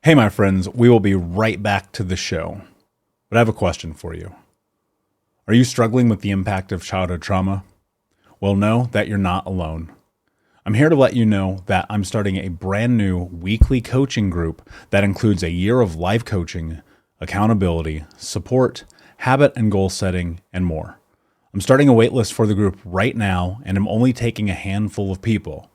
Hey, my friends, we will be right back to the show. But I have a question for you. Are you struggling with the impact of childhood trauma? Well, know that you're not alone. I'm here to let you know that I'm starting a brand new weekly coaching group that includes a year of life coaching, accountability, support, habit and goal setting, and more. I'm starting a waitlist for the group right now, and I'm only taking a handful of people.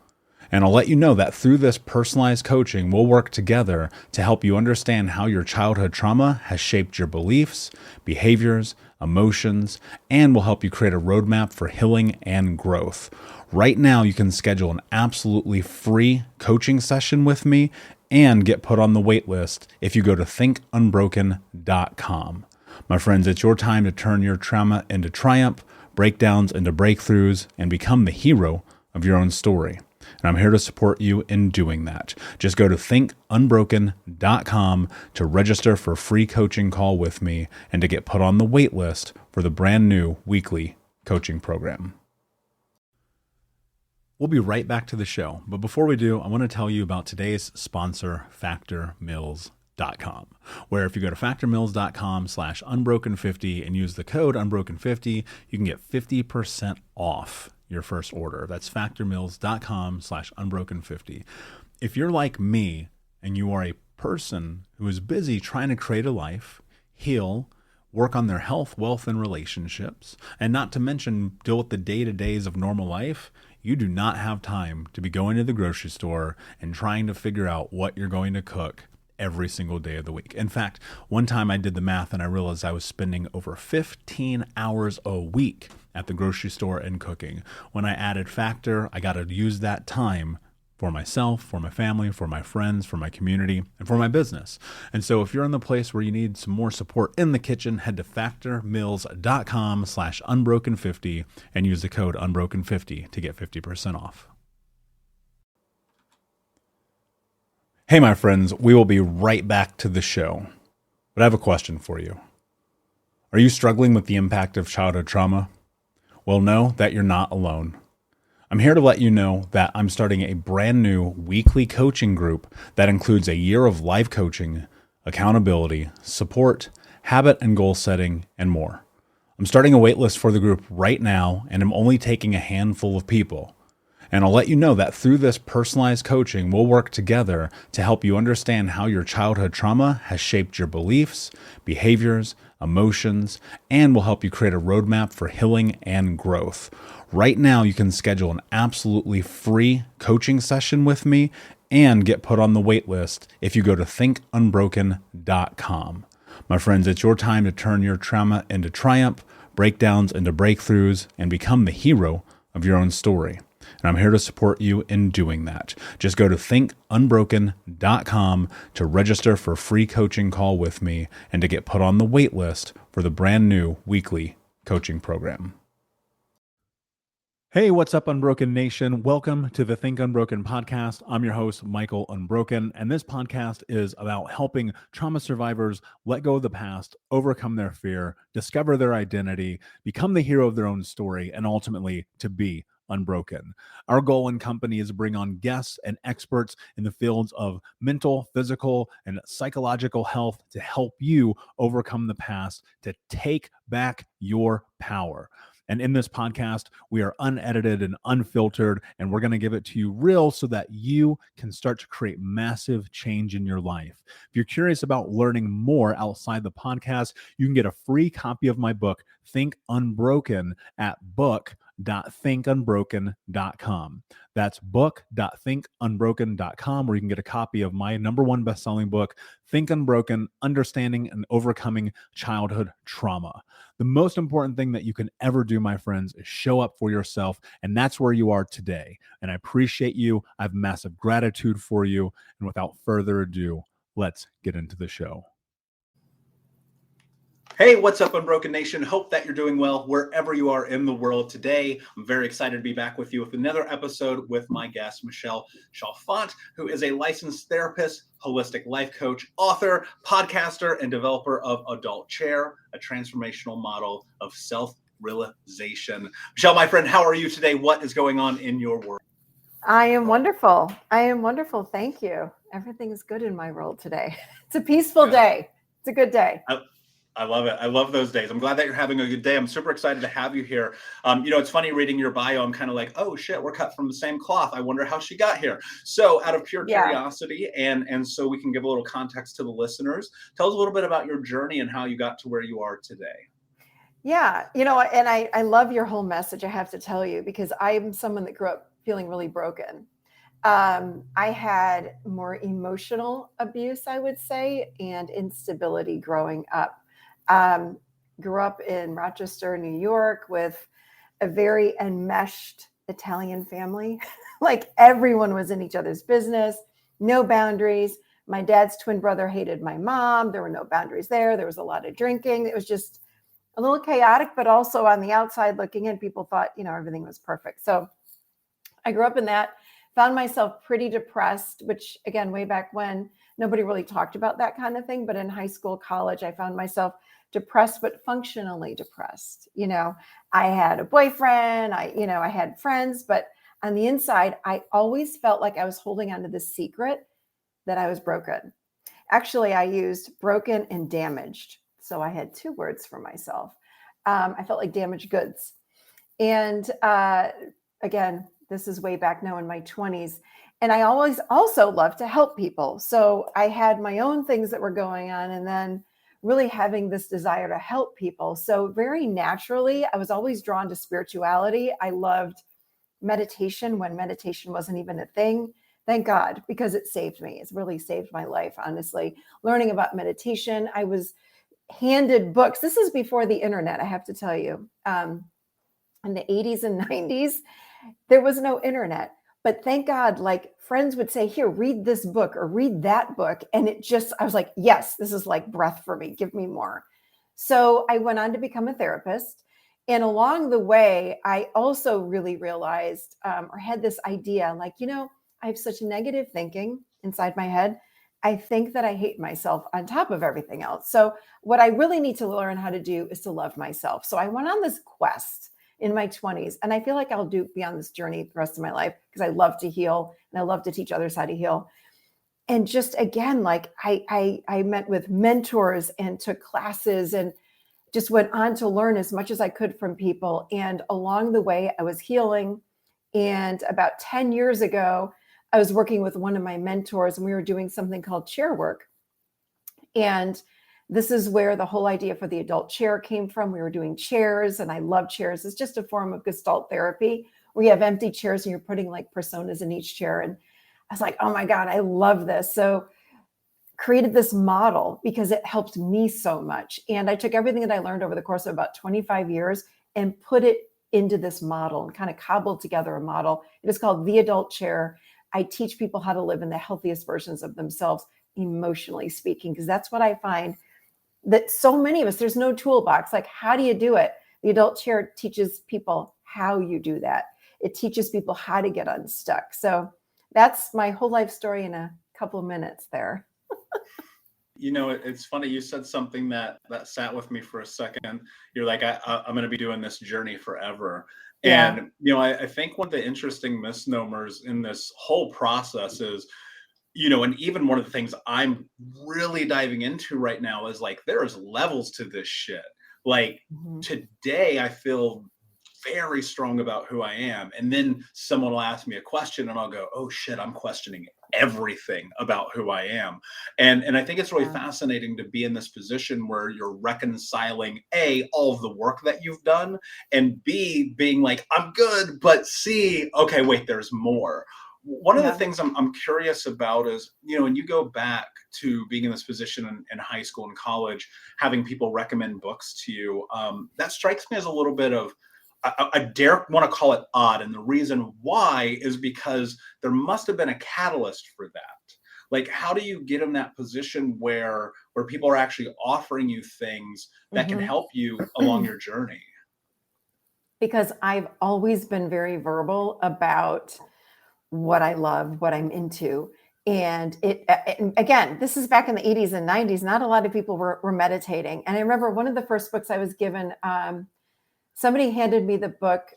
And I'll let you know that through this personalized coaching, we'll work together to help you understand how your childhood trauma has shaped your beliefs, behaviors, emotions, and will help you create a roadmap for healing and growth. Right now, you can schedule an absolutely free coaching session with me and get put on the wait list if you go to thinkunbroken.com. My friends, it's your time to turn your trauma into triumph, breakdowns into breakthroughs, and become the hero of your own story. And I'm here to support you in doing that. Just go to thinkunbroken.com to register for a free coaching call with me and to get put on the wait list for the brand new weekly coaching program. We'll be right back to the show. But before we do, I want to tell you about today's sponsor, factormeals.com, where if you go to factormeals.com/unbroken50 and use the code unbroken50, you can get 50% off your first order. That's factormeals.com/unbroken50. If you're like me and you are a person who is busy trying to create a life, heal, work on their health, wealth, and relationships, and not to mention deal with the day-to-days of normal life, you do not have time to be going to the grocery store and trying to figure out what you're going to cook every single day of the week. In fact, one time I did the math and I realized I was spending over 15 hours a week at the grocery store and cooking. When I added Factor, I got to use that time for myself, for my family, for my friends, for my community, and for my business. And so if you're in the place where you need some more support in the kitchen, head to factormeals.com/unbroken50 and use the code unbroken50 to get 50% off. Hey, my friends, we will be right back to the show. But I have a question for you. Are you struggling with the impact of childhood trauma? Well, know that you're not alone. I'm here to let you know that I'm starting a brand new weekly coaching group that includes a year of life coaching, accountability, support, habit and goal setting, and more. I'm starting a waitlist for the group right now, and I'm only taking a handful of people. And I'll let you know that through this personalized coaching, we'll work together to help you understand how your childhood trauma has shaped your beliefs, behaviors, emotions, and will help you create a roadmap for healing and growth. Right now, you can schedule an absolutely free coaching session with me and get put on the wait list if you go to thinkunbroken.com. My friends, it's your time to turn your trauma into triumph, breakdowns into breakthroughs, and become the hero of your own story. And I'm here to support you in doing that. Just go to thinkunbroken.com to register for a free coaching call with me and to get put on the wait list for the brand new weekly coaching program. Hey, what's up, Unbroken Nation? Welcome to the Think Unbroken podcast. I'm your host, Michael Unbroken, and this podcast is about helping trauma survivors let go of the past, overcome their fear, discover their identity, become the hero of their own story, and ultimately to be unbroken. Our goal in company is to bring on guests and experts in the fields of mental, physical, and psychological health to help you overcome the past, to take back your power. And in this podcast, we are unedited and unfiltered, and we're going to give it to you real so that you can start to create massive change in your life. If you're curious about learning more outside the podcast, you can get a free copy of my book, Think Unbroken, at book.thinkunbroken.com. That's book.thinkunbroken.com, where you can get a copy of my #1 best-selling book, Think Unbroken: Understanding and Overcoming Childhood Trauma. The most important thing that you can ever do, my friends, is show up for yourself, and that's where you are today. And I appreciate you. I have massive gratitude for you. And without further ado, let's get into the show. Hey, what's up, Unbroken Nation? Hope that you're doing well wherever you are in the world today. I'm very excited to be back with you with another episode with my guest, Michelle Chalfant, who is a licensed therapist, holistic life coach, author, podcaster, and developer of Gestalt Chair, a transformational model of self-realization. Michelle, my friend, how are you today? What is going on in your world? I am wonderful. I am wonderful. Thank you. Everything is good in my world today. It's a peaceful Good. day. It's a good day. I love it. I love those days. I'm glad that you're having a good day. I'm super excited to have you here. It's funny reading your bio. I'm kind of like, oh shit, we're cut from the same cloth. I wonder how she got here. So, out of pure Yeah. curiosity, and so we can give a little context to the listeners, tell us a little bit about your journey and how you got to where you are today. Yeah. And I love your whole message, I have to tell you, because I'm someone that grew up feeling really broken. I had more emotional abuse, I would say, and instability growing up. Um, Grew up in Rochester, New York, with a very enmeshed Italian family. Like everyone was in each other's business, no boundaries. My dad's twin brother hated my mom. There were no boundaries there. There was a lot of drinking. It was just a little chaotic, but also on the outside looking in, people thought, everything was perfect. So I grew up in that, found myself pretty depressed, which again, way back when, nobody really talked about that kind of thing. But in high school, college, I found myself depressed, but functionally depressed. I had a boyfriend, I had friends, but on the inside, I always felt like I was holding on to this secret that I was broken. Actually, I used broken and damaged. So I had two words for myself. I felt like damaged goods. And again, this is way back now in my 20s. And I always also love to help people. So I had my own things that were going on, and then really having this desire to help people. So very naturally, I was always drawn to spirituality. I loved meditation when meditation wasn't even a thing. Thank God, because it saved me. It's really saved my life, honestly. Learning about meditation, I was handed books. This is before the internet, I have to tell you. In the 80s and 90s, there was no internet. But thank God, like friends would say, here, read this book or read that book. And I was like, yes, this is like breath for me. Give me more. So I went on to become a therapist. And along the way, I also really realized or had this idea like, I have such negative thinking inside my head. I think that I hate myself on top of everything else. So what I really need to learn how to do is to love myself. So I went on this quest in my 20s. And I feel like I'll be on this journey the rest of my life because I love to heal and I love to teach others how to heal. And just again, like I met with mentors and took classes and just went on to learn as much as I could from people. And along the way, I was healing. And about 10 years ago, I was working with one of my mentors and we were doing something called chair work. And this is where the whole idea for the adult chair came from. We were doing chairs, and I love chairs. It's just a form of Gestalt therapy. We have empty chairs, and you're putting like personas in each chair. And I was like, oh my God, I love this. So created this model because it helped me so much. And I took everything that I learned over the course of about 25 years and put it into this model and kind of cobbled together a model. It is called the Adult Chair. I teach people how to live in the healthiest versions of themselves, emotionally speaking, because that's what I find that so many of us, there's no toolbox. Like, how do you do it? The Adult Chair teaches people how you do that. It teaches people how to get unstuck. So that's my whole life story in a couple of minutes there. It's funny. You said something that sat with me for a second. You're like, I'm going to be doing this journey forever. Yeah. And, I think one of the interesting misnomers in this whole process is, and even one of the things I'm really diving into right now is like, there's levels to this shit. Like today, I feel very strong about who I am. And then someone will ask me a question and I'll go, oh shit, I'm questioning everything about who I am. And I think it's really fascinating to be in this position where you're reconciling A, all of the work that you've done, and B, being like, I'm good, but C, okay, wait, there's more. One of the things I'm curious about is, when you go back to being in this position in high school and college, having people recommend books to you, that strikes me as a little bit of, I dare want to call it odd. And the reason why is because there must have been a catalyst for that. Like, how do you get in that position where people are actually offering you things that can help you along your journey? Because I've always been very verbal about what I love, what I'm into. And again, this is back in the 80s and 90s. Not a lot of people were meditating. And I remember one of the first books I was given, somebody handed me the book,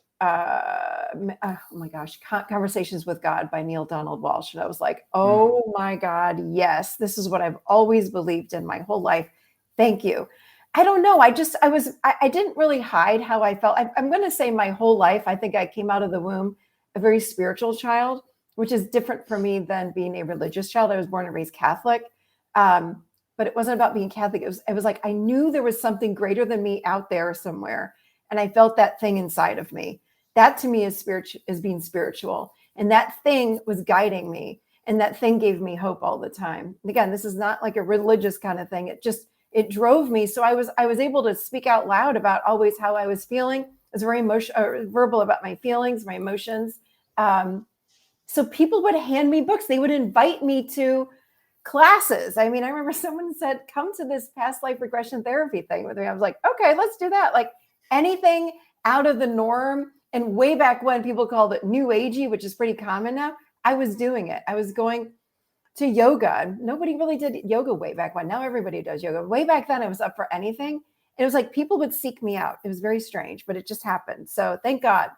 oh my gosh, Conversations with God by Neil Donald Walsh. And I was like, oh my God, yes, this is what I've always believed in my whole life. Thank you. I don't know. I didn't really hide how I felt. I'm going to say my whole life, I think I came out of the womb a very spiritual child, which is different for me than being a religious child. I was born and raised Catholic. But it wasn't about being Catholic. It was like, I knew there was something greater than me out there somewhere. And I felt that thing inside of me. That to me is being spiritual. And that thing was guiding me. And that thing gave me hope all the time. And again, this is not like a religious kind of thing. It drove me. So I was able to speak out loud about always how I was feeling. I was very verbal about my feelings, my emotions. So people would hand me books. They would invite me to classes. I mean, I remember someone said, come to this past life regression therapy thing with me. I was like, okay, let's do that. Like anything out of the norm. And way back when people called it new agey, which is pretty common now, I was doing it. I was going to yoga. Nobody really did yoga way back when. Now everybody does yoga. Way back then I was up for anything. It was like people would seek me out. It was very strange, but it just happened. So thank God,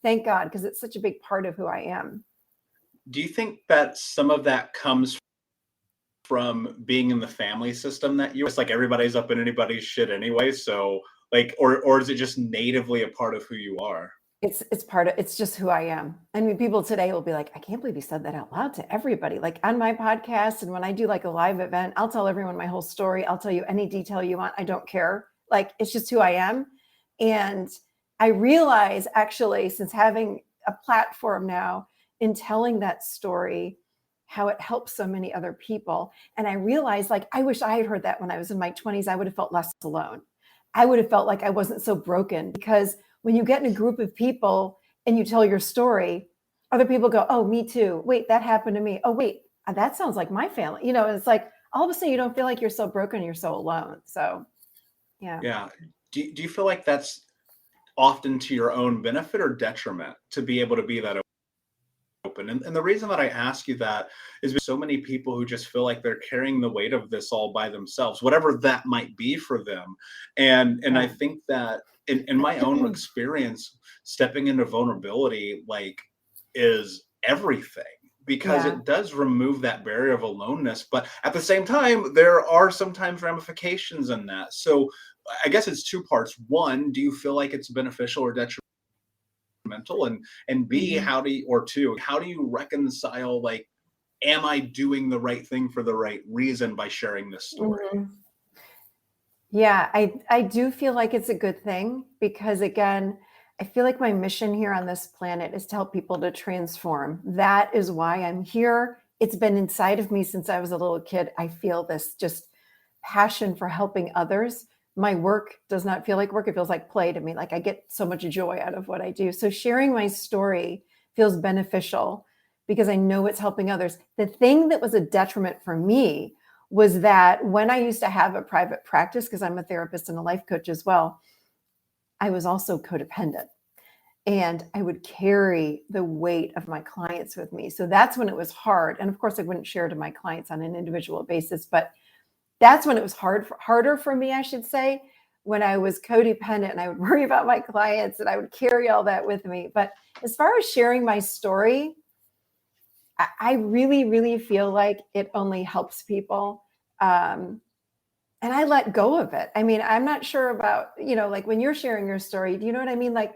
because it's such a big part of who I am. Do you think that some of that comes from being in the family system that it's like everybody's up in anybody's shit anyway? So like, or is it just natively a part of who you are? It's just who I am. I mean, people today will be like, I can't believe you said that out loud to everybody. Like on my podcast and when I do like a live event, I'll tell everyone my whole story. I'll tell you any detail you want. I don't care. Like, it's just who I am. And I realize actually, since having a platform now in telling that story, how it helps so many other people. And I realized, like, I wish I had heard that when I was in my 20s. I would have felt less alone. I would have felt like I wasn't so broken, because when you get in a group of people and you tell your story, other people go, oh, me too. Wait, that happened to me. Oh, wait, that sounds like my family. You know, and it's like, all of a sudden you don't feel like you're so broken, you're so alone. So, yeah. Yeah. Do you feel like that's often to your own benefit or detriment to be able to be that open? And the reason that I ask you that is because so many people who just feel like they're carrying the weight of this all by themselves, whatever that might be for them. And I think that in my own experience, stepping into vulnerability is everything, because it does remove that barrier of aloneness. But at the same time, there are sometimes ramifications in that. So I guess it's two parts. One, do you feel like it's beneficial or detrimental? And B, how do you reconcile, like, am I doing the right thing for the right reason by sharing this story? Yeah, I do feel like it's a good thing, because again, I feel like my mission here on this planet is to help people to transform. That is why I'm here. It's been inside of me since I was a little kid. I feel this just passion for helping others. My work does not feel like work. It feels like play to me. Like I get so much joy out of what I do. So sharing my story feels beneficial because I know it's helping others. The thing that was a detriment for me was that when I used to have a private practice, because I'm a therapist and a life coach as well, I was also codependent. And I would carry the weight of my clients with me. So that's when it was hard. And of course, I wouldn't share to my clients on an individual basis, but that's when it was harder for me, I should say, when I was codependent and I would worry about my clients and I would carry all that with me. But as far as sharing my story, I really, really feel like it only helps people. And I let go of it. I mean, I'm not sure about, like when you're sharing your story, do you know what I mean? Like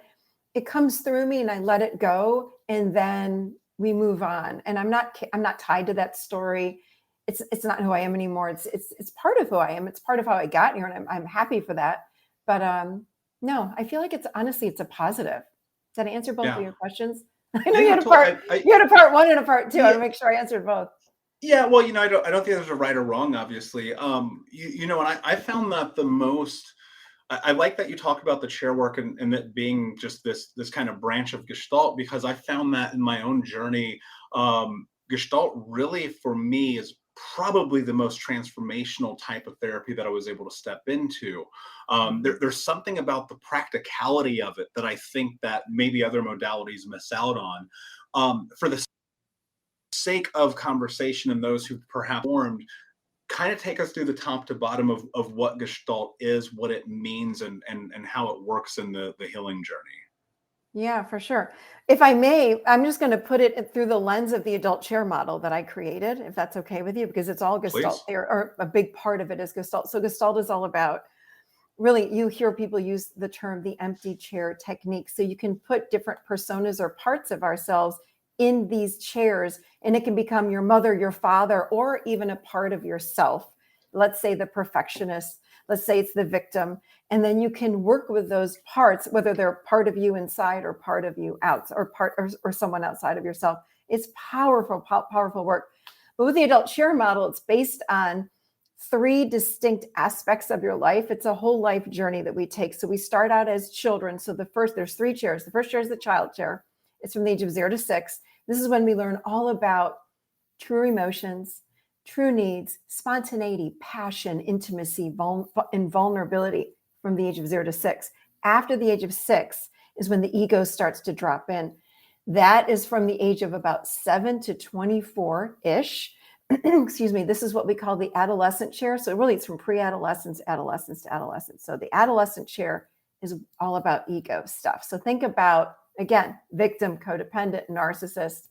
it comes through me and I let it go and then we move on. And I'm not tied to that story. It's not who I am anymore. It's part of who I am. It's part of how I got here, and I'm happy for that. But no, I feel like it's a positive. Did I answer both of your questions? I know you had a part one and a part two. I want to make sure I answered both. Yeah, well, I don't think there's a right or wrong, obviously. And I found that the most, I like that you talk about the chair work and it being just this kind of branch of Gestalt, because I found that in my own journey, Gestalt really for me is probably the most transformational type of therapy that I was able to step into. There's something about the practicality of it that I think that maybe other modalities miss out on. For the sake of conversation and those who perhaps formed, kind of take us through the top to bottom of what Gestalt is, what it means, and how it works in the healing journey. Yeah, for sure. If I may, I'm just going to put it through the lens of the adult chair model that I created, if that's okay with you, because it's all Gestalt Please. there, or a big part of it is Gestalt. So Gestalt is all about, really, you hear people use the term the empty chair technique. So you can put different personas or parts of ourselves in these chairs, and it can become your mother, your father, or even a part of yourself. Let's say the perfectionist, let's say it's the victim. And then you can work with those parts, whether they're part of you inside or part of you out, or someone outside of yourself. It's powerful, powerful work. But with the adult chair model, it's based on 3 distinct aspects of your life. It's a whole life journey that we take. So we start out as children. So there's 3 chairs. The first chair is the child chair. It's from the age of 0 to 6. This is when we learn all about true emotions, true needs, spontaneity, passion, intimacy, and vulnerability from the age of 0 to 6. After the age of 6 is when the ego starts to drop in. That is from the age of about 7 to 24-ish. Excuse me. This is what we call the adolescent chair. So really it's from pre-adolescence, adolescence to adolescence. So the adolescent chair is all about ego stuff. So think about, again, victim, codependent, narcissist.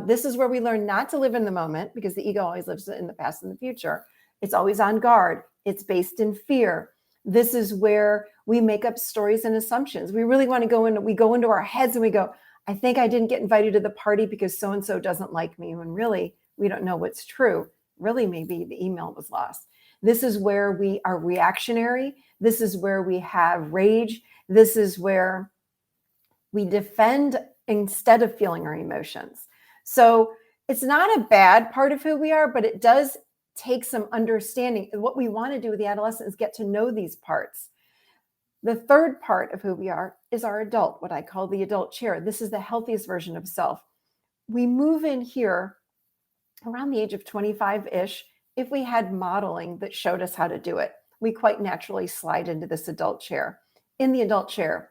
This is where we learn not to live in the moment, because the ego always lives in the past and the future. It's always on guard. It's based in fear. This is where we make up stories and assumptions. We really want to go into our heads and we go, I think I didn't get invited to the party because so-and-so doesn't like me, when really we don't know what's true. Really, maybe the email was lost. This is where we are reactionary. This is where we have rage. This is where we defend instead of feeling our emotions. So it's not a bad part of who we are, but it does take some understanding. What we want to do with the adolescent is get to know these parts. The third part of who we are is our adult, what I call the adult chair. This is the healthiest version of self. We move in here around the age of 25-ish. If we had modeling that showed us how to do it, we quite naturally slide into this adult chair. In the adult chair,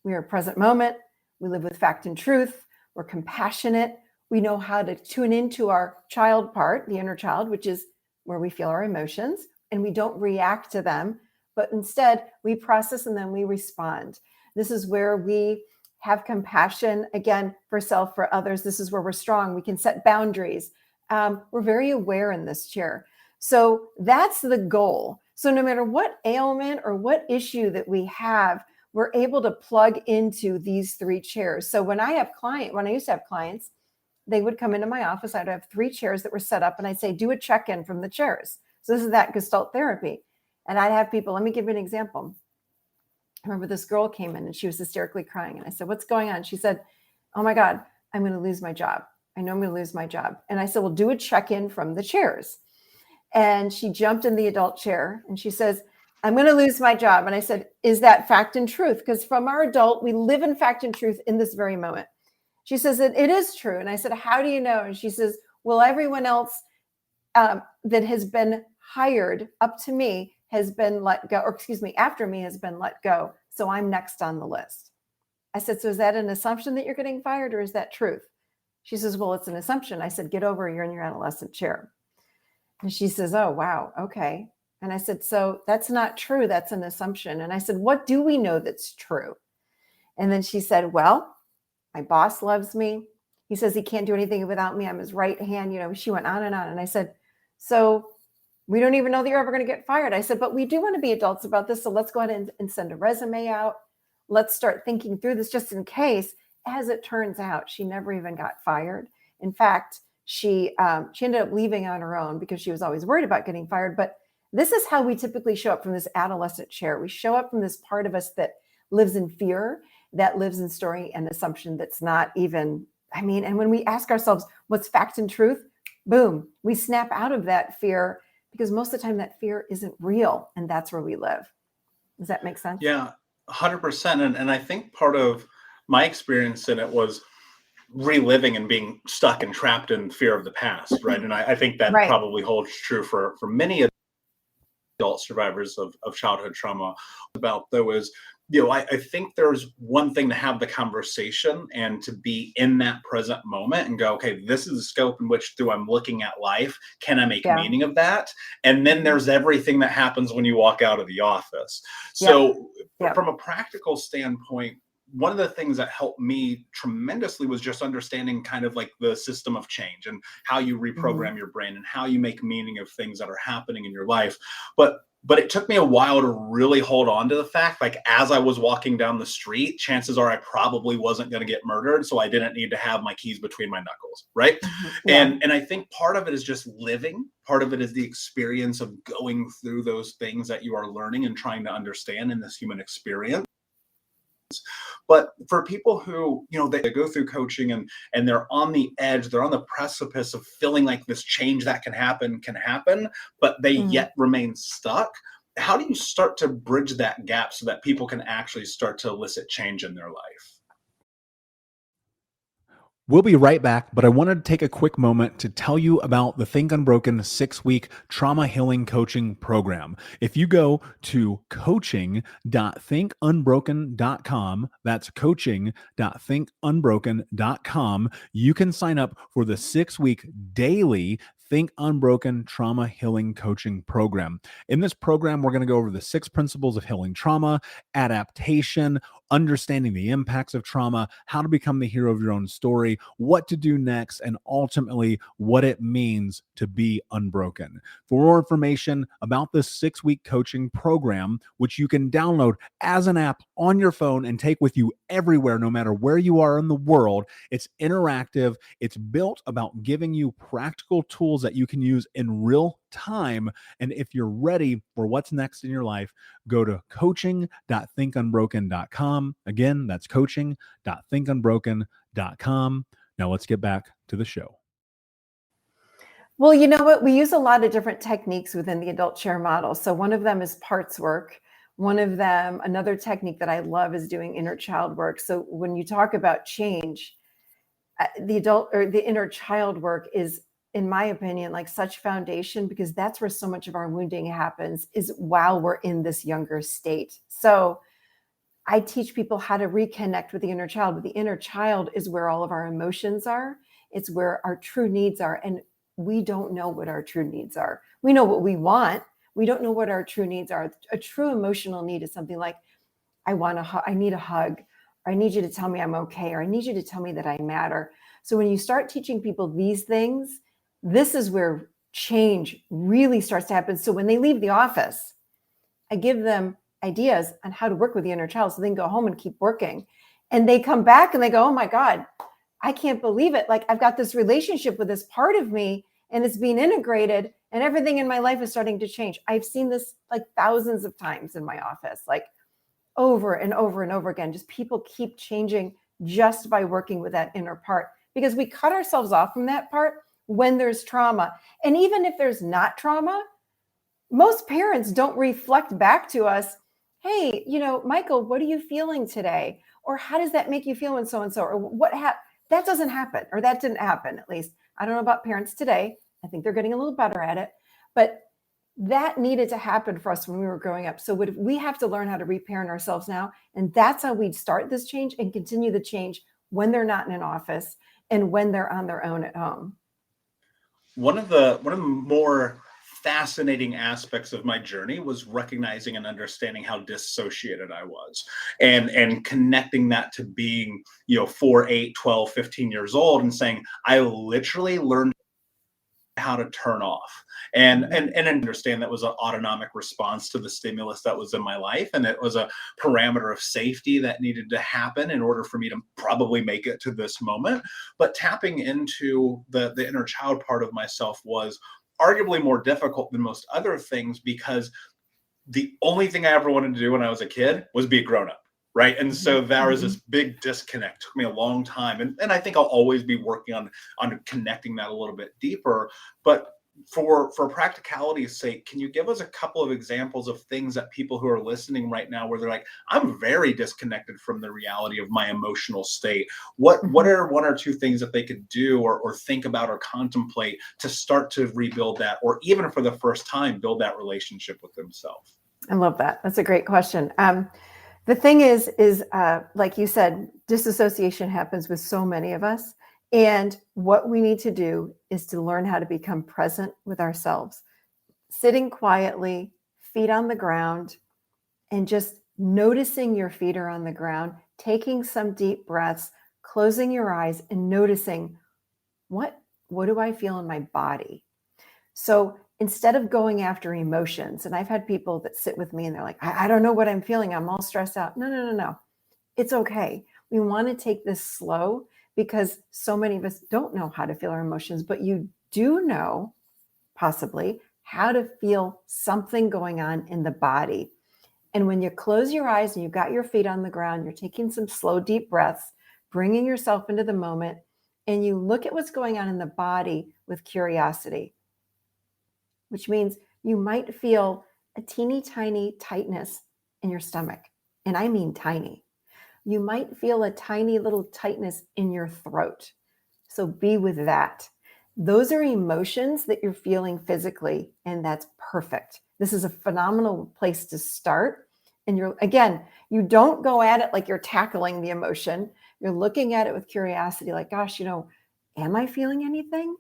we are present moment. We live with fact and truth. We're compassionate. We know how to tune into our child part, the inner child, which is where we feel our emotions, and we don't react to them, but instead we process and then we respond. This is where we have compassion, again, for self, for others. This is where we're strong. We can set boundaries. We're very aware in this chair. So that's the goal. So no matter what ailment or what issue that we have, we're able to plug into these 3 chairs. So when I used to have clients, they would come into my office. I'd have 3 chairs that were set up, and I'd say, do a check-in from the chairs. So this is that Gestalt therapy. And I'd have people, let me give you an example. I remember this girl came in and she was hysterically crying. And I said, what's going on? She said, oh my God, I'm going to lose my job. I know I'm going to lose my job. And I said, well, do a check-in from the chairs. And she jumped in the adult chair and she says, I'm going to lose my job. And I said, is that fact and truth? Because from our adult, we live in fact and truth in this very moment. She says that it is true. And I said, how do you know? And she says, well, everyone else that has been hired up to me has been let go, or excuse me, after me has been let go. So I'm next on the list. I said, so is that an assumption that you're getting fired, or is that truth? She says, well, it's an assumption. I said, get over it. You're in your adolescent chair. And she says, oh, wow. Okay. And I said, so that's not true. That's an assumption. And I said, what do we know that's true? And then she said, well, my boss loves me. He says he can't do anything without me. I'm his right hand. She went on. And I said, so we don't even know that you're ever going to get fired. I said, but we do want to be adults about this. So let's go ahead and send a resume out. Let's start thinking through this just in case. As it turns out, she never even got fired. In fact, she ended up leaving on her own because she was always worried about getting fired. But this is how we typically show up from this adolescent chair. We show up from this part of us that lives in fear, that lives in story and assumption that's not even, and when we ask ourselves what's fact and truth, boom, we snap out of that fear, because most of the time that fear isn't real, and that's where we live. Does that make sense? Yeah, 100%. And I think part of my experience in it was reliving and being stuck and trapped in fear of the past, right? And I think that probably holds true for many adult survivors of childhood trauma. About though is, I think there's one thing to have the conversation and to be in that present moment and go, okay, this is the scope in which I'm looking at life. Can I make meaning of that? And then there's everything that happens when you walk out of the office. So from a practical standpoint, one of the things that helped me tremendously was just understanding kind of like the system of change and how you reprogram your brain and how you make meaning of things that are happening in your life. But it took me a while to really hold on to the fact, like, as I was walking down the street, chances are I probably wasn't going to get murdered. So I didn't need to have my keys between my knuckles. Right. Yeah. And I think part of it is just living. Part of it is the experience of going through those things that you are learning and trying to understand in this human experience. But for people who, they go through coaching and they're on the edge, they're on the precipice of feeling like this change that can happen, but they yet remain stuck. How do you start to bridge that gap so that people can actually start to elicit change in their life? We'll be right back, but I wanted to take a quick moment to tell you about the Think Unbroken 6-week trauma healing coaching program. If you go to coaching.thinkunbroken.com, that's coaching.thinkunbroken.com, you can sign up for the 6-week daily Think Unbroken Trauma Healing Coaching Program. In this program, we're going to go over the 6 principles of healing trauma, adaptation, understanding the impacts of trauma, how to become the hero of your own story, what to do next, and ultimately what it means to be unbroken. For more information about this 6-week coaching program, which you can download as an app on your phone and take with you everywhere, no matter where you are in the world, it's interactive. It's built about giving you practical tools that you can use in real time. And if you're ready for what's next in your life, go to coaching.thinkunbroken.com. Again, that's coaching.thinkunbroken.com. Now let's get back to the show. Well, you know what? We use a lot of different techniques within the adult chair model. So one of them is parts work. One of them, another technique that I love is doing inner child work. So when you talk about change, the adult or the inner child work is, in my opinion, like such foundation, because that's where so much of our wounding happens, is while we're in this younger state. So I teach people how to reconnect with the inner child, but the inner child is where all of our emotions are. It's where our true needs are. And we don't know what our true needs are. We know what we want. We don't know what our true needs are. A true emotional need is something like, I need a hug, or I need you to tell me I'm okay, or I need you to tell me that I matter. So when you start teaching people these things, this is where change really starts to happen. So when they leave the office, I give them ideas on how to work with the inner child so they can go home and keep working. And they come back and they go, oh my God, I can't believe it. Like, I've got this relationship with this part of me and it's being integrated and everything in my life is starting to change. I've seen this like thousands of times in my office, like over and over and over again. Just people keep changing just by working with that inner part, because we cut ourselves off from that part when there's trauma. And even if there's not trauma, most parents don't reflect back to us, hey, Michael, what are you feeling today? Or how does that make you feel when so-and-so? Or that doesn't happen, or that didn't happen, at least. I don't know about parents today. I think they're getting a little better at it. But that needed to happen for us when we were growing up. So we have to learn how to reparent ourselves now. And that's how we'd start this change and continue the change when they're not in an office and when they're on their own at home. One of the more fascinating aspects of my journey was recognizing and understanding how dissociated I was, and connecting that to being 4, 8, 12, 15 years old, and saying I literally learned how to turn off and understand that was an autonomic response to the stimulus that was in my life, and it was a parameter of safety that needed to happen in order for me to probably make it to this moment. But tapping into the inner child part of myself was arguably more difficult than most other things, because the only thing I ever wanted to do when I was a kid was be a grown-up. Right. And so there was this big disconnect. It took me a long time. And I think I'll always be working on connecting that a little bit deeper. But for practicality's sake, can you give us a couple of examples of things that people who are listening right now, where they're like, I'm very disconnected from the reality of my emotional state? What are 1 or 2 things that they could do or think about or contemplate to start to rebuild that, or even for the first time, build that relationship with themselves? I love that. That's a great question. The thing is like you said, disassociation happens with so many of us. And what we need to do is to learn how to become present with ourselves, sitting quietly, feet on the ground, and just noticing your feet are on the ground taking some deep breaths, closing your eyes and noticing what do I feel in my body? So instead of going after emotions, and I've had people that sit with me and they're like, I don't know what I'm feeling. I'm all stressed out. No. It's okay. We want to take this slow because so many of us don't know how to feel our emotions, but you do know possibly how to feel something going on in the body. And when you close your eyes and you've got your feet on the ground, you're taking some slow, deep breaths, bringing yourself into the moment, and you look at what's going on in the body with curiosity, which means you might feel a teeny tiny tightness in your stomach. And I mean tiny. You might feel a tiny little tightness in your throat. So be with that. Those are emotions that you're feeling physically, and that's perfect. This is a phenomenal place to start. And you don't go at it like you're tackling the emotion. You're looking at it with curiosity, like, gosh, am I feeling anything?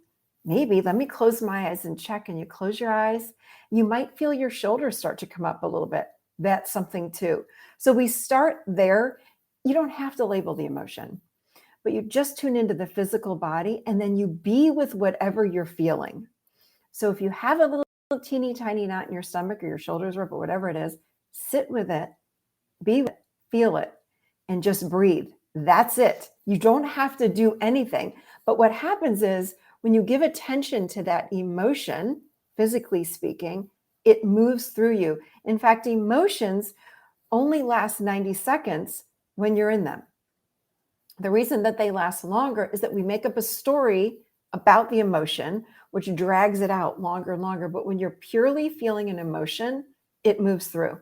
Maybe. Let me close my eyes and check. And you close your eyes. You might feel your shoulders start to come up a little bit. That's something too. So we start there. You don't have to label the emotion, but you just tune into the physical body and then you be with whatever you're feeling. So if you have a little teeny tiny knot in your stomach or your shoulders or whatever it is, sit with it, be with it, feel it, and just breathe. That's it. You don't have to do anything. But what happens is when you give attention to that emotion, physically speaking, it moves through you. In fact, emotions only last 90 seconds when you're in them. The reason that they last longer is that we make up a story about the emotion, which drags it out longer and longer. But when you're purely feeling an emotion, it moves through.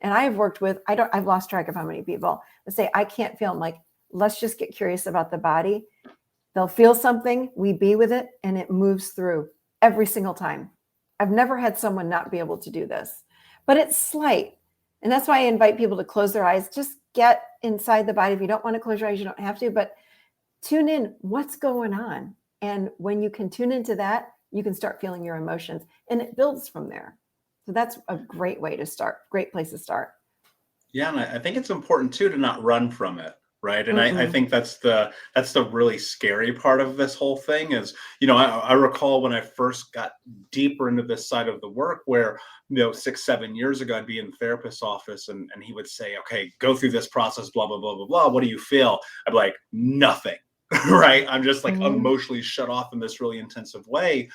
And I've worked with, I've lost track of how many people that say, I can't feel. I'm like, let's just get curious about the body. They'll feel something, we be with it, and it moves through every single time. I've never had someone not be able to do this, but it's slight. And that's why I invite people to close their eyes. Just get inside the body. If you don't want to close your eyes, you don't have to, but tune in what's going on. And when you can tune into that, you can start feeling your emotions and it builds from there. So that's a great way to start. Great place to start. Yeah. And I think it's important too, to not run from it. Right. And I think that's the really scary part of this whole thing is, I recall when I first got deeper into this side of the work where, 6-7 years ago, I'd be in the therapist's office and he would say, okay, go through this process, blah, blah, blah, blah, blah. What do you feel? I'd be like, nothing. Right. I'm just like emotionally shut off in this really intensive way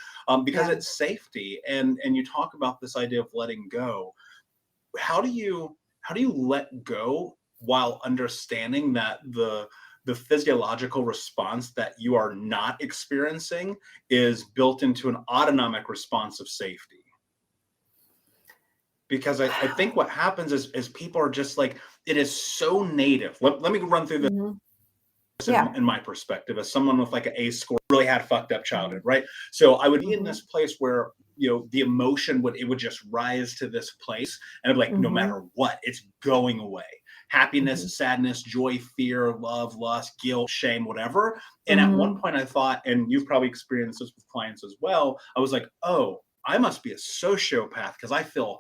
because it's safety. And you talk about this idea of letting go. How do you let go while understanding that the physiological response that you are not experiencing is built into an autonomic response of safety? Because I think what happens is people are just like, it is so native. Let me run through this in my perspective as someone with like an A score, really had fucked up childhood, right? So I would be in this place where the emotion would just rise to this place and I'd be like, no matter what, it's going away. Happiness, sadness, joy, fear, love, lust, guilt, shame, whatever. And at one point I thought, and you've probably experienced this with clients as well, I was like, oh, I must be a sociopath because I feel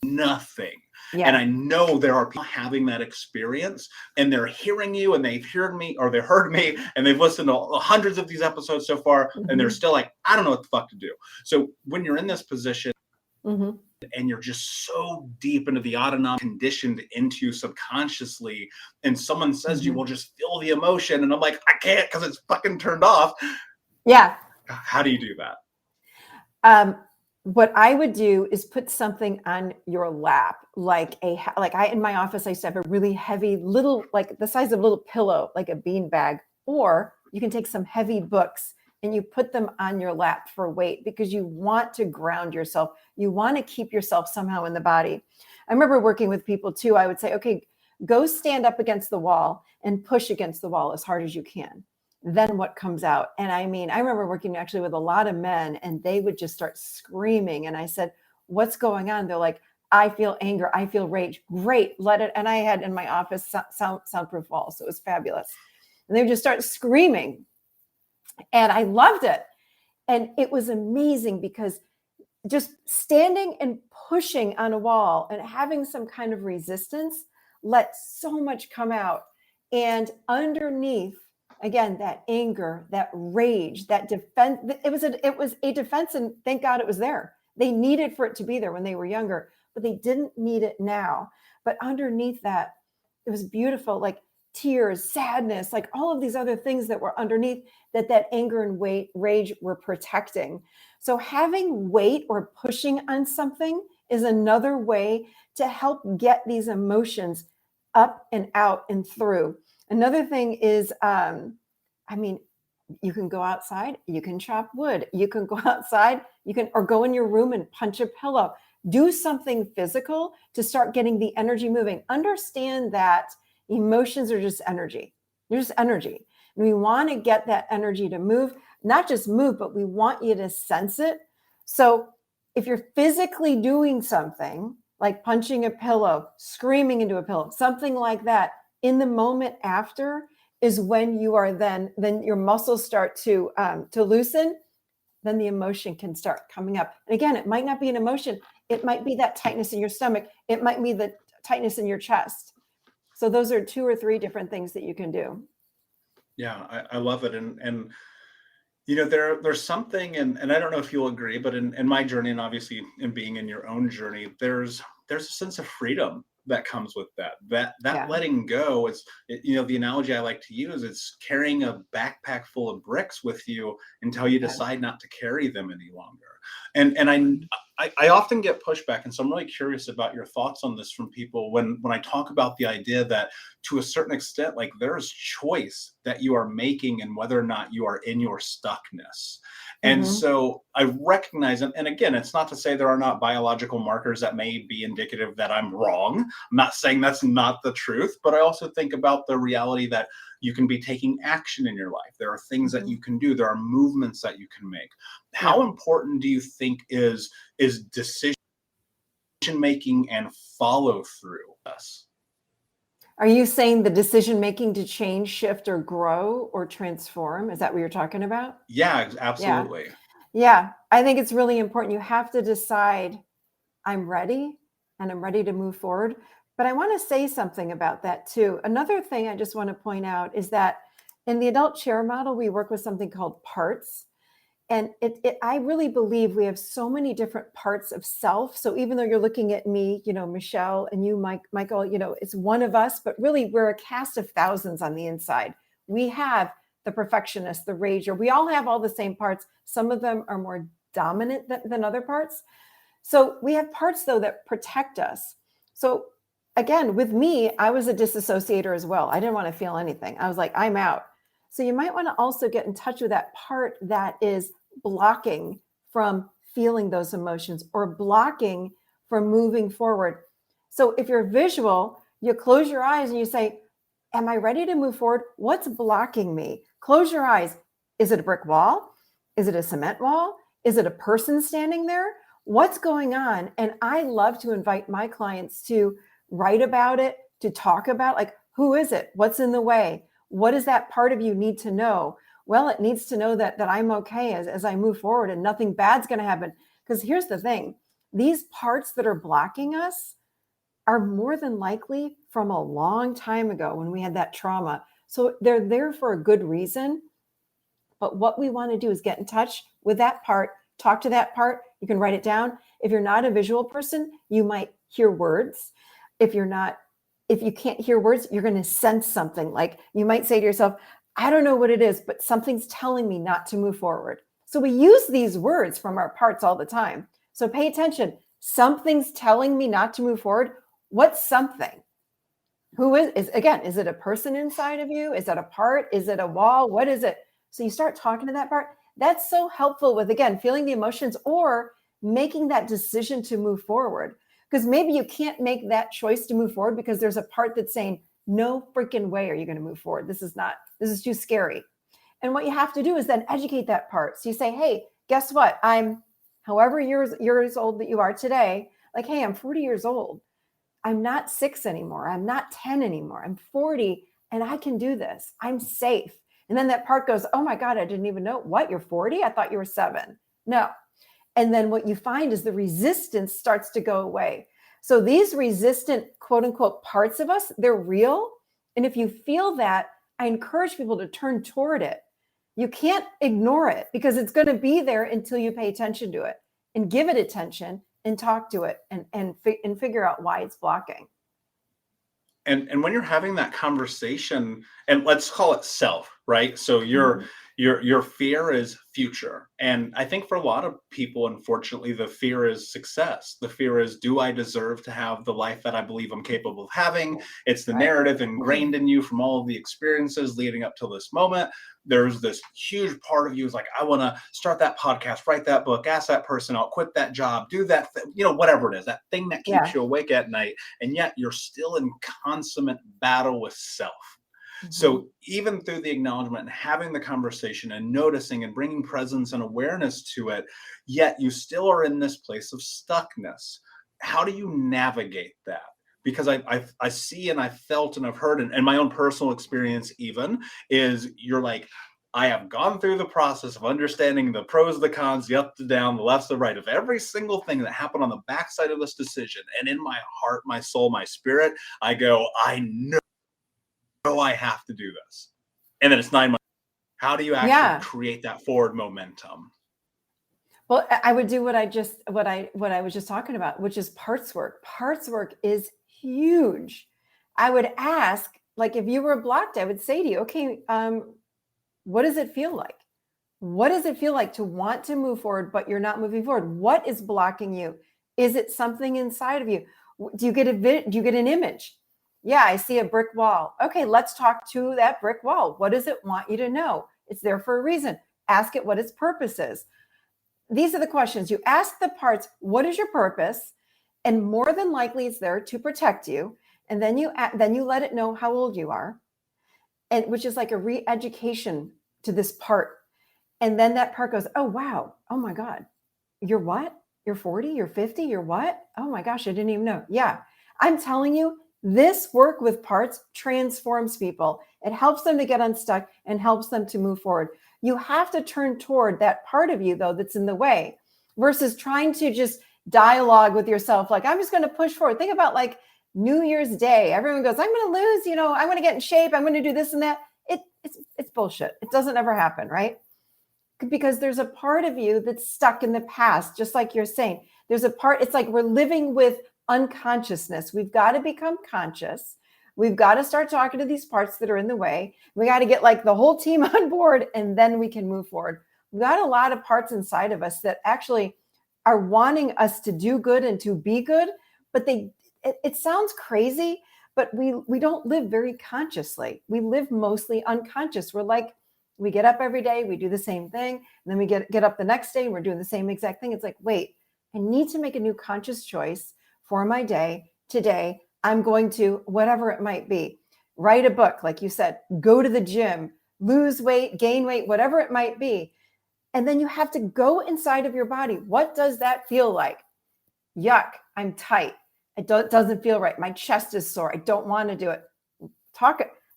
nothing. Yeah. And I know there are people having that experience and they're hearing you and they've heard me or they heard me and they've listened to hundreds of these episodes so far and they're still like, I don't know what the fuck to do. So when you're in this position and you're just so deep into the autonomic, conditioned into subconsciously, and someone says to you, well, just feel the emotion. And I'm like, I can't because it's fucking turned off. Yeah. How do you do that? What I would do is put something on your lap, in my office, I used to have a really heavy little, like the size of a little pillow, like a bean bag, or you can take some heavy books and you put them on your lap for weight because you want to ground yourself. You want to keep yourself somehow in the body. I remember working with people too. I would say, okay, go stand up against the wall and push against the wall as hard as you can. Then what comes out? And I mean, I remember working actually with a lot of men and they would just start screaming. And I said, what's going on? They're like, I feel anger. I feel rage. Great. Let it. And I had in my office soundproof walls. So it was fabulous. And they would just start screaming. And I loved it. And it was amazing because just standing and pushing on a wall and having some kind of resistance let so much come out. And underneath, again, that anger, that rage, that defense, it was a defense, and thank God it was there. They needed for it to be there when they were younger, but they didn't need it now. But underneath that, it was beautiful, like tears, sadness, like all of these other things that were underneath that anger and rage were protecting. So having weight or pushing on something is another way to help get these emotions up and out and through. Another thing is, you can go outside, you can chop wood, you can go outside, or go in your room and punch a pillow. Do something physical to start getting the energy moving. Understand that emotions are just energy. They're just energy. And we want to get that energy to move, not just move, but we want you to sense it. So if you're physically doing something like punching a pillow, screaming into a pillow, something like that, in the moment after is when you are then your muscles start to loosen, then the emotion can start coming up. And again, it might not be an emotion. It might be that tightness in your stomach. It might be the tightness in your chest. So those are 2 or 3 different things that you can do. Yeah, I love it. And there's something, and I don't know if you'll agree, but in my journey, and obviously in being in your own journey, there's a sense of freedom that comes with that yeah. Letting go is, the analogy I like to use, it's carrying a backpack full of bricks with you until you decide not to carry them any longer. And I often get pushback, and so I'm really curious about your thoughts on this from people when I talk about the idea that to a certain extent, like there's choice that you are making and whether or not you are in your stuckness. And so I recognize, and again, it's not to say there are not biological markers that may be indicative that I'm wrong. I'm not saying that's not the truth, but I also think about the reality that you can be taking action in your life. There are things that you can do. There are movements that you can make. How important do you think is decision making and follow through us? Are you saying the decision making to change, shift, or grow or transform? Is that what you're talking about? Yeah, absolutely. Yeah, I think it's really important. You have to decide, I'm ready and I'm ready to move forward. But I want to say something about that too. Another thing I just want to point out is that in the adult chair model, we work with something called parts. And I really believe we have so many different parts of self. So even though you're looking at me, Michelle, and you, Michael, it's one of us, but really we're a cast of thousands on the inside. We have the perfectionist, the rager. We all have all the same parts. Some of them are more dominant than other parts. So we have parts, though, that protect us. So again, with me, I was a disassociator as well. I didn't want to feel anything. I was like, I'm out. So you might want to also get in touch with that part that is blocking from feeling those emotions or blocking from moving forward. So if you're visual, you close your eyes and you say, am I ready to move forward? What's blocking me? Close your eyes. Is it a brick wall? Is it a cement wall? Is it a person standing there? What's going on? And I love to invite my clients to write about it, to talk about, like, who is it? What's in the way? What does that part of you need to know? Well, it needs to know that I'm okay as I move forward and nothing bad's going to happen. Because here's the thing. These parts that are blocking us are more than likely from a long time ago when we had that trauma. So they're there for a good reason. But what we want to do is get in touch with that part, talk to that part. You can write it down. If you're not a visual person, you might hear words. If you can't hear words, you're going to sense something. Like you might say to yourself, I don't know what it is, but something's telling me not to move forward. So we use these words from our parts all the time. So pay attention. Something's telling me not to move forward. What's something? Who is it a person inside of you? Is it a part? Is it a wall? What is it? So you start talking to that part. That's so helpful with, again, feeling the emotions or making that decision to move forward. Because maybe you can't make that choice to move forward because there's a part that's saying, no freaking way are you going to move forward. This is too scary. And what you have to do is then educate that part. So you say, hey, guess what? I'm however years old that you are today. Like, hey, I'm 40 years old. I'm not 6 anymore. I'm not 10 anymore. I'm 40 and I can do this. I'm safe. And then that part goes, oh my God, I didn't even know. What? You're 40? I thought you were 7. No. And then what you find is the resistance starts to go away. So these resistant, quote unquote, parts of us, they're real. And if you feel that, I encourage people to turn toward it. You can't ignore it because it's going to be there until you pay attention to it and give it attention and talk to it and figure out why it's blocking. And when you're having that conversation, and let's call it self, right? So your fear is future. And I think for a lot of people, unfortunately, the fear is success. The fear is, do I deserve to have the life that I believe I'm capable of having? It's the narrative ingrained in you from all of the experiences leading up to this moment. There's this huge part of you is like, I want to start that podcast, write that book, ask that person out, quit that job, do that, whatever it is, that thing that keeps you awake at night. And yet you're still in consummate battle with self. So even through the acknowledgement and having the conversation and noticing and bringing presence and awareness to it, yet you still are in this place of stuckness. How do you navigate that? Because I see and I've felt and I've heard, and my own personal experience even is, you're like, I have gone through the process of understanding the pros, the cons, the up, the down, the left, the right of every single thing that happened on the backside of this decision. And in my heart, my soul, my spirit, I go, I know I have to do this. And then it's 9 months. How do you actually create that forward momentum? Well, I would do what I was just talking about, which is parts work. Parts work is huge. I would ask, like, if you were blocked, I would say to you, okay, what does it feel like? What does it feel like to want to move forward, but you're not moving forward? What is blocking you? Is it something inside of you? Do you get an image? Yeah, I see a brick wall. Okay, let's talk to that brick wall. What does it want you to know? It's there for a reason. Ask it what its purpose is. These are the questions. You ask the parts, what is your purpose? And more than likely it's there to protect you. And then you let it know how old you are, and which is like a re-education to this part. And then that part goes, oh, wow. Oh my God. You're what? You're 40, you're 50, you're what? Oh my gosh, I didn't even know. Yeah, I'm telling you, this work with parts transforms people. It helps them to get unstuck and helps them to move forward. You have to turn toward that part of you, though, that's in the way, versus trying to just dialogue with yourself. Like, I'm just going to push forward. Think about like New Year's Day. Everyone goes, I'm going to lose, I want to get in shape. I'm going to do this and that. It's bullshit. It doesn't ever happen, right? Because there's a part of you that's stuck in the past, just like you're saying. There's a part, it's like we're living with unconsciousness. We've got to become conscious. We've got to start talking to these parts that are in the way. We got to get like the whole team on board, and then we can move forward. We've got a lot of parts inside of us that actually are wanting us to do good and to be good, but it sounds crazy, but we don't live very consciously. We live mostly unconscious. We're like, we get up every day, we do the same thing, and then we get up the next day and we're doing the same exact thing. It's like, wait, I need to make a new conscious choice for my day. Today, I'm going to, whatever it might be, write a book, like you said, go to the gym, lose weight, gain weight, whatever it might be. And then you have to go inside of your body. What does that feel like? Yuck, I'm tight. It doesn't feel right. My chest is sore. I don't want to do it.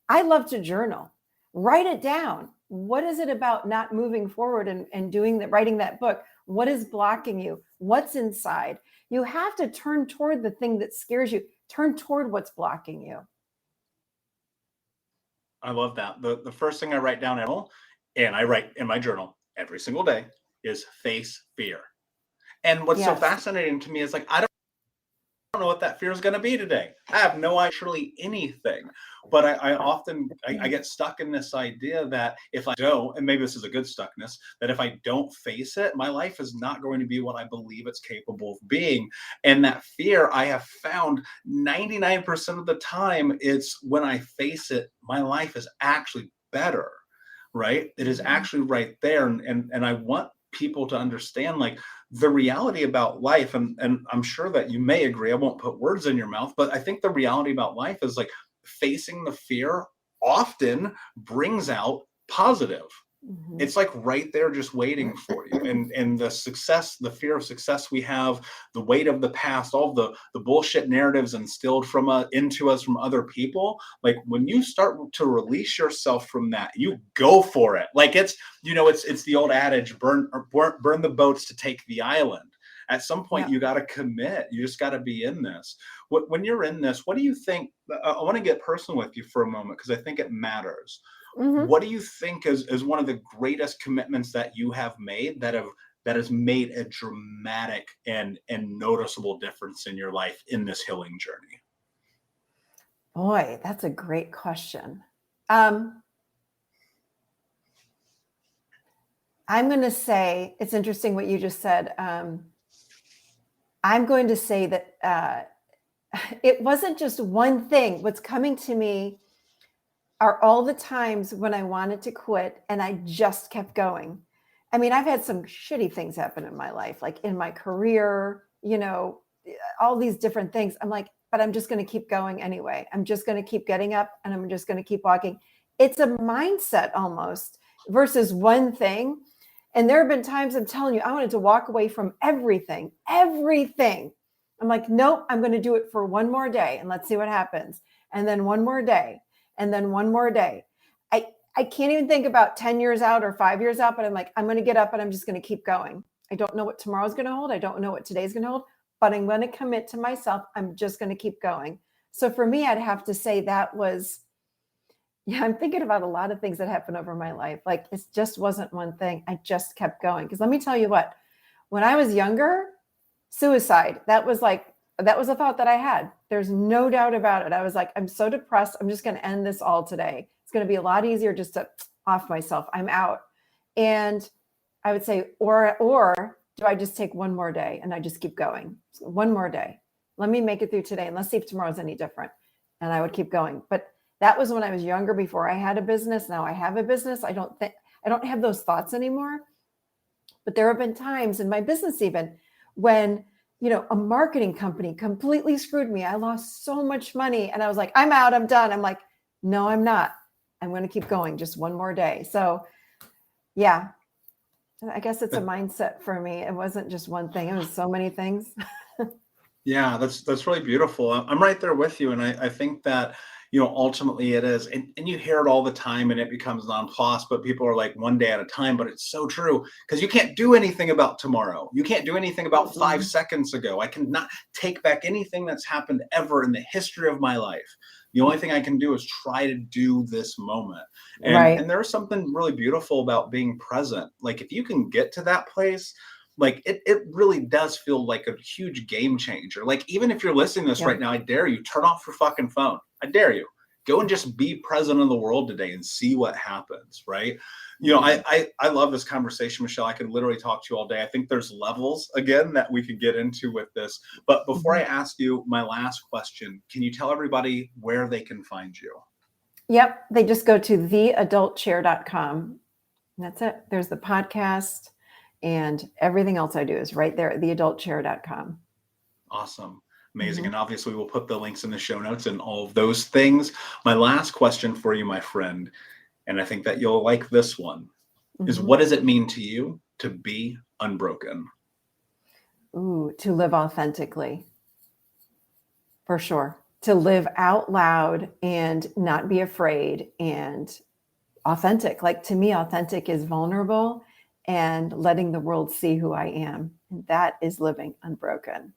I love to journal. Write it down. What is it about not moving forward and writing that book? What is blocking you? What's inside? You have to turn toward the thing that scares you. Turn toward what's blocking you. I love that. The first thing I write down, and I write in my journal every single day, is face fear. And what's so fascinating to me is like, I don't know what that fear is going to be today. I have no actually anything, but I often get stuck in this idea that if I don't, and maybe this is a good stuckness, that if I don't face it, my life is not going to be what I believe it's capable of being. And that fear, I have found 99% of the time, it's when I face it, my life is actually better, right? It is actually right there. And I want people to understand like the reality about life, and I'm sure that you may agree, I won't put words in your mouth, but I think the reality about life is like facing the fear often brings out positive. It's like right there just waiting for you. And the fear of success we have, the weight of the past, all the bullshit narratives instilled into us from other people, like when you start to release yourself from that, you go for it. Like it's the old adage, burn the boats to take the island. At some point, Yeah. you got to commit. You just got to be in this. When you're in this, what do you think? I want to get personal with you for a moment because I think it matters. Mhm. What do you think is one of the greatest commitments that you have made that has made a dramatic and noticeable difference in your life in this healing journey? Boy, that's a great question. I'm going to say, it's interesting what you just said. I'm going to say that it wasn't just one thing. What's coming to me are all the times when I wanted to quit and I just kept going. I mean, I've had some shitty things happen in my life, like in my career, all these different things. I'm like, but I'm just going to keep going anyway. I'm just going to keep getting up and I'm just going to keep walking. It's a mindset almost versus one thing. And there have been times, I'm telling you, I wanted to walk away from everything. I'm like, nope, I'm going to do it for one more day and let's see what happens. And then one more day and then one more day. I can't even think about 10 years out or 5 years out, but I'm like, I'm going to get up and I'm just going to keep going. I don't know what tomorrow's going to hold. I don't know what today's going to hold, but I'm going to commit to myself. I'm just going to keep going. So for me, I'd have to say that was, I'm thinking about a lot of things that happened over my life. Like it just wasn't one thing. I just kept going. Because let me tell you what, when I was younger, suicide, that was a thought that I had. There's no doubt about it. I was like, I'm so depressed. I'm just going to end this all today. It's going to be a lot easier just to off myself. I'm out. And I would say, or do I just take one more day and I just keep going? One more day. Let me make it through today and let's see if tomorrow's any different. And I would keep going. But that was when I was younger, before I had a business. Now I have a business. I don't have those thoughts anymore. But there have been times in my business even when, a marketing company completely screwed me. I lost so much money and I was like, I'm out, I'm done. I'm like, no, I'm not. I'm going to keep going just one more day. So yeah, I guess it's a mindset for me. It wasn't just one thing. It was so many things. Yeah, that's really beautiful. I'm right there with you. And I think that, ultimately it is. And you hear it all the time and it becomes nonplussed, but people are like one day at a time, but it's so true because you can't do anything about tomorrow. You can't do anything about 5 seconds ago. I cannot take back anything that's happened ever in the history of my life. The only thing I can do is try to do this moment. And, Right. and there's something really beautiful about being present. Like if you can get to that place, like it really does feel like a huge game changer. Like even if you're listening to this right now, I dare you, turn off your fucking phone. I dare you. Go and just be present in the world today and see what happens, right? I love this conversation, Michelle. I could literally talk to you all day. I think there's levels, again, that we could get into with this. But before I ask you my last question, can you tell everybody where they can find you? Yep. They just go to theadultchair.com. That's it. There's the podcast and everything else I do is right there at theadultchair.com. Awesome. Amazing. And obviously we'll put the links in the show notes and all of those things. My last question for you, my friend, and I think that you'll like this one, is what does it mean to you to be unbroken? Ooh, to live authentically. For sure. To live out loud and not be afraid and authentic. Like to me, authentic is vulnerable and letting the world see who I am. And that is living unbroken.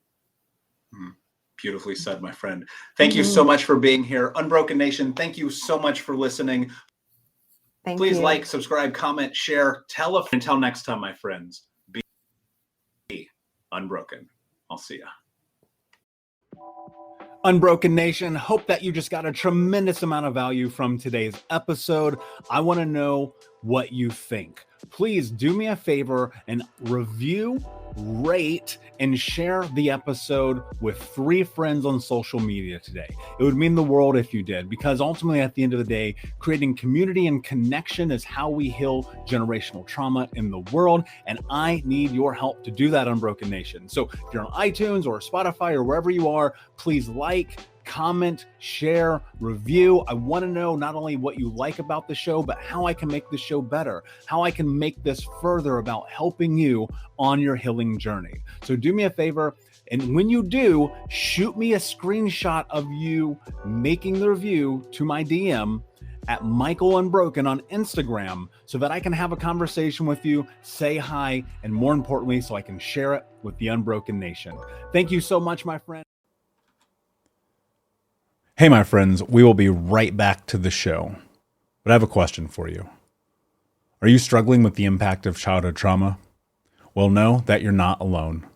Beautifully said, my friend. Thank you so much for being here. Unbroken Nation, thank you so much for listening. Please like, subscribe, comment, share, tell a friend. Until next time, my friends, be unbroken. I'll see ya. Unbroken Nation, hope that you just got a tremendous amount of value from today's episode. I want to know what you think. Please do me a favor and review, rate, and share the episode with 3 friends on social media today. It would mean the world if you did, because ultimately at the end of the day, creating community and connection is how we heal generational trauma in the world. And I need your help to do that, Unbroken Nation. So if you're on iTunes or Spotify or wherever you are, please like, comment, share, review. I want to know not only what you like about the show, but how I can make the show better, how I can make this further about helping you on your healing journey. So do me a favor, and when you do, shoot me a screenshot of you making the review to my DM at Michael Unbroken on Instagram so that I can have a conversation with you, say hi, and more importantly, so I can share it with the Unbroken Nation. Thank you so much, my friend. Hey, my friends, we will be right back to the show, but I have a question for you. Are you struggling with the impact of childhood trauma? Well, know that you're not alone.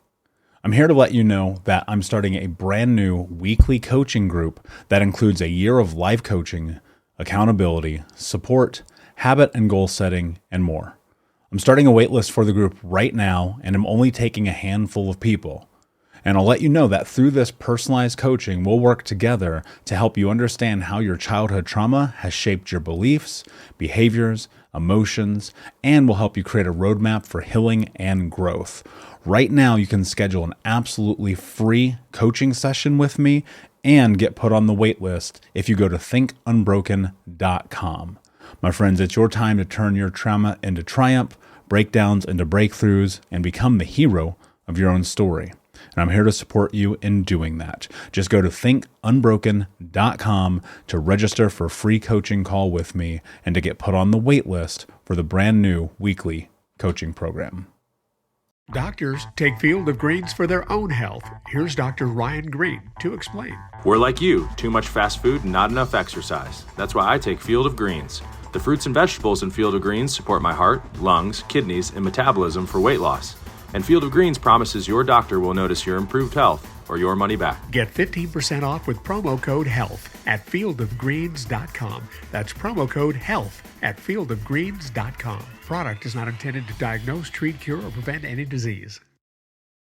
I'm here to let you know that I'm starting a brand new weekly coaching group that includes a year of live coaching, accountability, support, habit and goal setting, and more. I'm starting a waitlist for the group right now, and I'm only taking a handful of people. And I'll let you know that through this personalized coaching, we'll work together to help you understand how your childhood trauma has shaped your beliefs, behaviors, emotions, and will help you create a roadmap for healing and growth. Right now, you can schedule an absolutely free coaching session with me and get put on the wait list if you go to thinkunbroken.com. My friends, it's your time to turn your trauma into triumph, breakdowns into breakthroughs, and become the hero of your own story. And I'm here to support you in doing that. Just go to thinkunbroken.com to register for a free coaching call with me and to get put on the wait list for the brand new weekly coaching program. Doctors take Field of Greens for their own health. Here's Dr. Ryan Green to explain. We're like you, too much fast food and not enough exercise. That's why I take Field of Greens. The fruits and vegetables in Field of Greens support my heart, lungs, kidneys, and metabolism for weight loss. And Field of Greens promises your doctor will notice your improved health or your money back. Get 15% off with promo code HEALTH at fieldofgreens.com. That's promo code HEALTH at fieldofgreens.com. Product is not intended to diagnose, treat, cure, or prevent any disease.